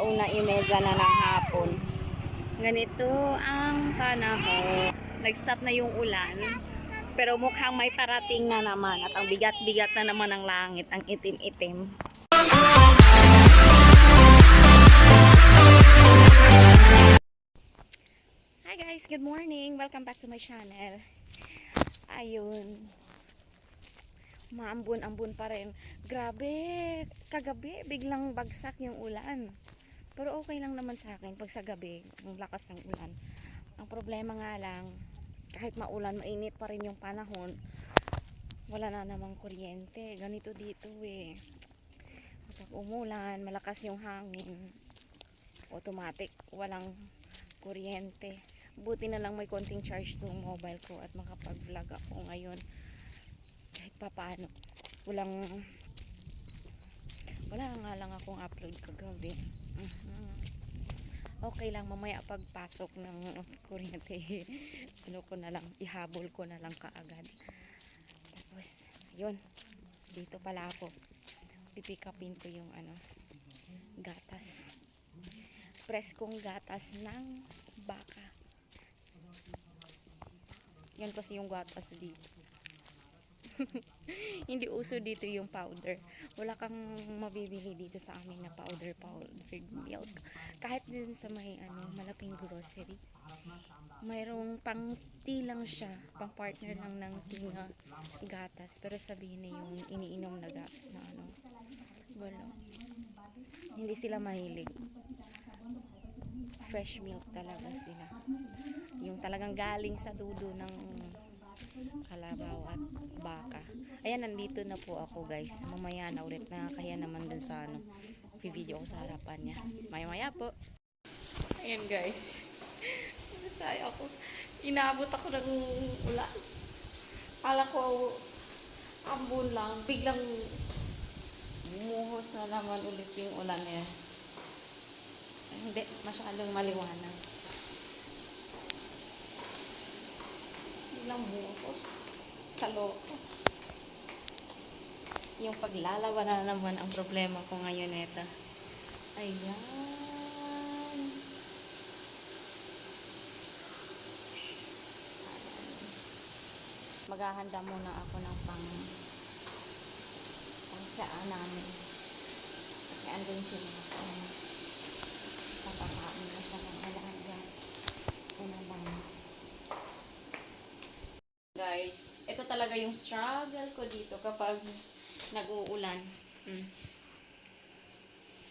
1:30 na ng hapon. Ganito ang panahon. Nag-stop na yung ulan. Pero mukhang may parating na naman. At ang bigat-bigat na naman ng langit. Ang itim-itim. Hi guys! Good morning! Welcome back to my channel. Ayun. Maambun-ambun pa rin. Grabe! Kagabi, biglang bagsak yung ulan. Pero okay lang naman sa akin pag sa gabi, ang lakas ng ulan. Ang problema nga lang, kahit maulan, mainit pa rin yung panahon, wala na namang kuryente. Ganito dito eh. Pag umulan, malakas yung hangin, automatic, walang kuryente. Buti na lang may konting charge tong mobile ko at makapag-vlog ako ngayon. Kahit pa paano. Wala nga lang akong upload kagabi. Okay lang, mamaya pagpasok ng kuryente, ano ko na lang, ihabol ko na lang kaagad. Tapos, yun, dito pala ako. Pipick upin ko yung gatas. Preskong gatas ng baka. Yan kasi yung gatas dito. Hindi uso dito yung powder. Wala kang mabibili dito sa amin na powdered milk. Kahit din sa may malaking grocery. Mayroong pang tea lang siya, pang partner lang ng tea na gatas, pero sabihin na yung iniinom na gatas na wala. Hindi sila mahilig. Fresh milk talaga sila. Yung talagang galing sa dudo ng kalabaw at baka. Ayan, nandito na po ako guys. Mamaya na ulit, nakakaya naman dun sa video ko sa harapan niya. Maya po. Ayan guys. Masaya ako. Inaabot ako ng ulan. Kala ko ambon lang. Biglang bumuhos na naman ulit yung ulan niya. Hindi, masyadong maliwanag. Biglang bumuhos. Kaloko. Yung paglalawa na naman ang problema ko ngayon ito. Ayan. Maghahanda muna ako ng pang saan namin. Kasi andun sila. Papakain na siya ng alaga. Unang bang. Guys, ito talaga yung struggle ko dito kapag nag-uulan.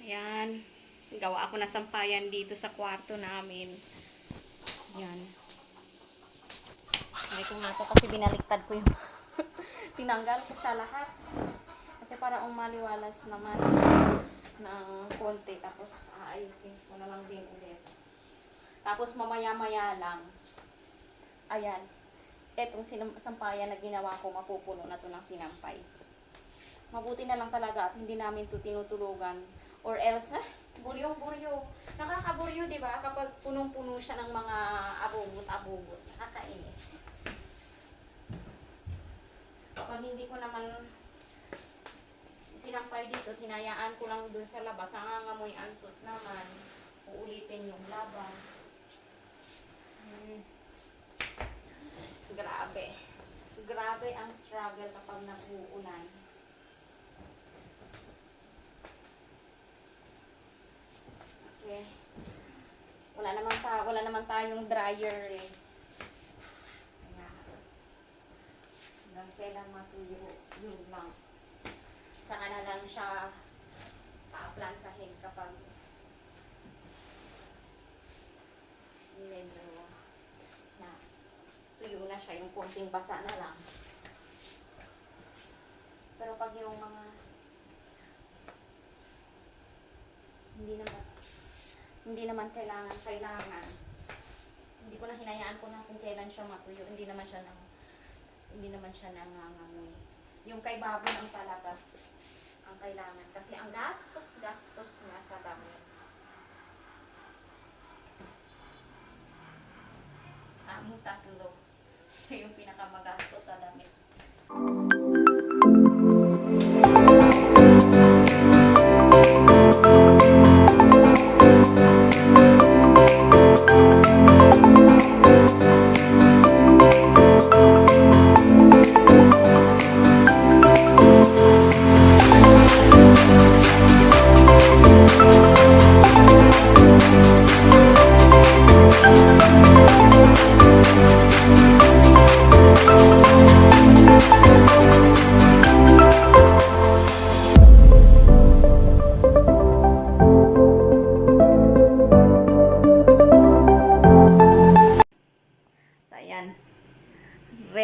Ayan. Gawa ako ng sampayan dito sa kwarto namin. Ayan. Sabi ko nga to kasi binaliktad ko yung tinanggal ko siya lahat. Kasi para umaliwalas naman ng konti. Tapos aayusin ko na lang din ulit. Tapos mamaya-maya lang. Ayan. Etong sampayan na ginawa ko, mapupuno na to ng sinampay. Mabuti na lang talaga at hindi namin to tinutulugan. Or else, buryong-buryo. Nakakaburyo, di ba? Kapag punong-puno siya ng mga abubot-abubot. Nakakainis. Kapag hindi ko naman sinampay dito, hinayaan ko lang dun sa labas. Nangangamoy antot naman. Uulitin yung laban. Grabe. Grabe ang struggle kapag nag-uulan. Kasi wala naman tayong dryer eh. Ayan. Hanggang kailan matuyo, yun lang. Saka na lang siya pa-plansahin kapag medyo tuyo na siya, yung konting basa na lang. Pero pag yung mga hindi naman kailangan hindi ko na hinayaan ko na kung kailan siya matuyo. Hindi naman siya nangangamoy. Yung kay babon ang talaga ang kailangan kasi ang gastos niya sa damit. Sa aming tatlo, siya yung pinakamagastos sa damit.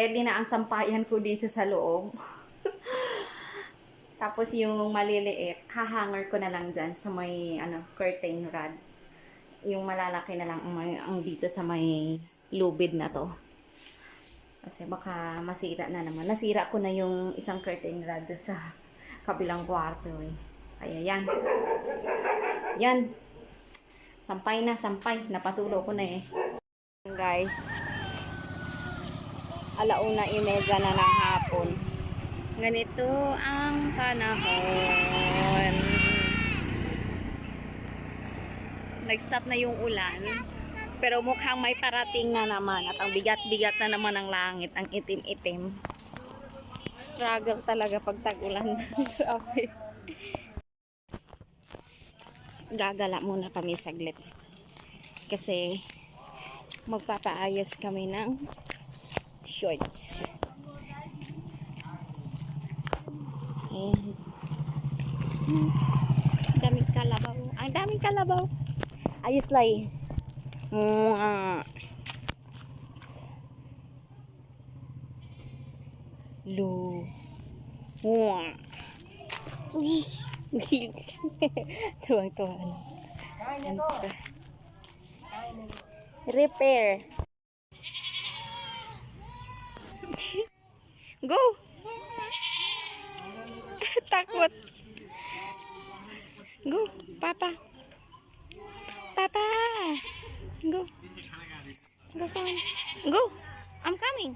ready na ang sampayan ko dito sa loob. Tapos yung maliliit, hahanger ko na lang dyan sa may curtain rod. Yung malalaki na lang ang dito sa may lubid na to. Kasi baka masira na naman. Nasira ko na yung isang curtain rod sa kabilang kwarto eh. Kaya yan. Yan. Sampay na, sampay. Napatulo ko na eh. Guys. 1:30 na ng hapon. Ganito ang panahon. Nag-stop na yung ulan. Pero mukhang may parating na naman. At ang bigat-bigat na naman ng langit. Ang itim-itim. Struggle talaga pag tag-ulan. Grabe. Gagala muna kami saglit. Kasi magpapaayos kami ng shorts. Ayan. Daming kalabaw. Ang daming kalabaw. Ayos lang. Lu. Tuwang-tuwa na. Repair. Go. Takot. Go, Papa. Papa. Go. Go, come. Go. I'm coming.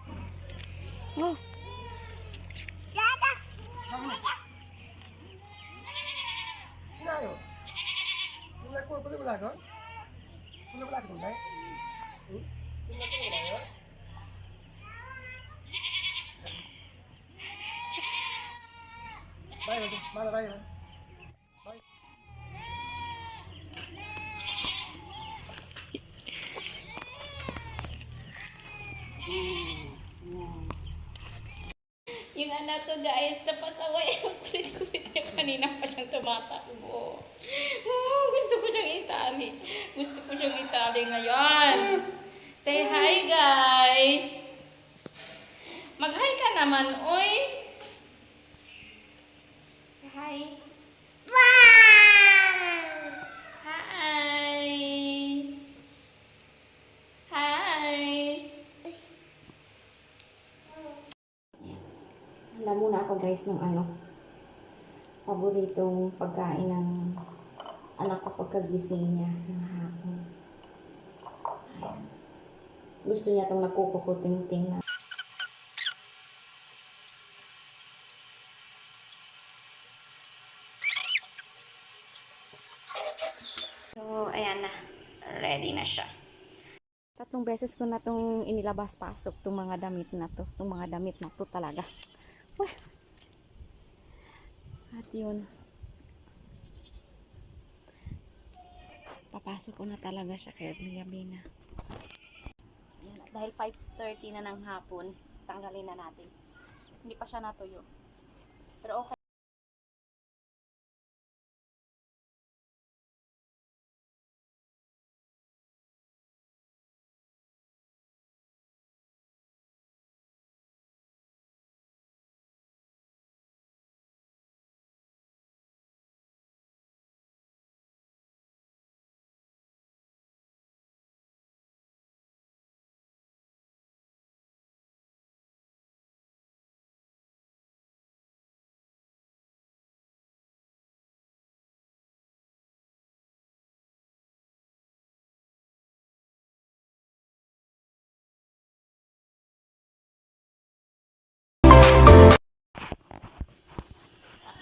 Go. Yung anak ko guys, napasaway ang kulit-kulit niya. Kanina pa siyang tumatakbo. Oh, gusto ko siyang itali. Gusto ko siyang itali ngayon. Say hi guys. Mag-hi ka naman, oy. Say hi. Hi. Hi. Alam muna ako guys ng paboritong pagkain ng anak ko pagkagising niya ng hapon. Ayan. Gusto niya itong nagkukukuting-ting na. So, ayan na. Ready na siya. 3 beses ko na itong inilabas-pasok itong mga damit na to. Itong mga damit na to talaga. At yun. Papasok ko na talaga siya kaya gabi na. Yan, dahil 5:30 na ng hapon, tanggalin na natin. Hindi pa siya natuyo. Pero okay.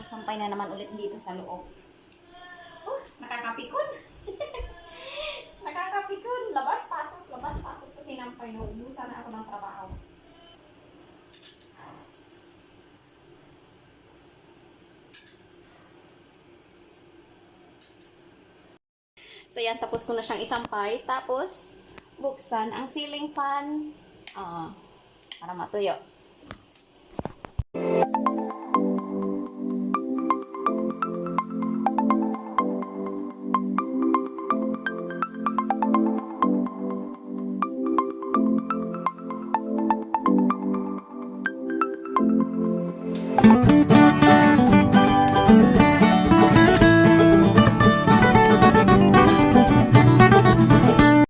Sampay na naman ulit dito sa loob. Oh, nakakapikon. Nakakapikon. Labas-pasok sa sinampay. Naubusan na ako ng trabaho. So yan, tapos ko na siyang isampay. Tapos, buksan ang ceiling fan. Para matuyo.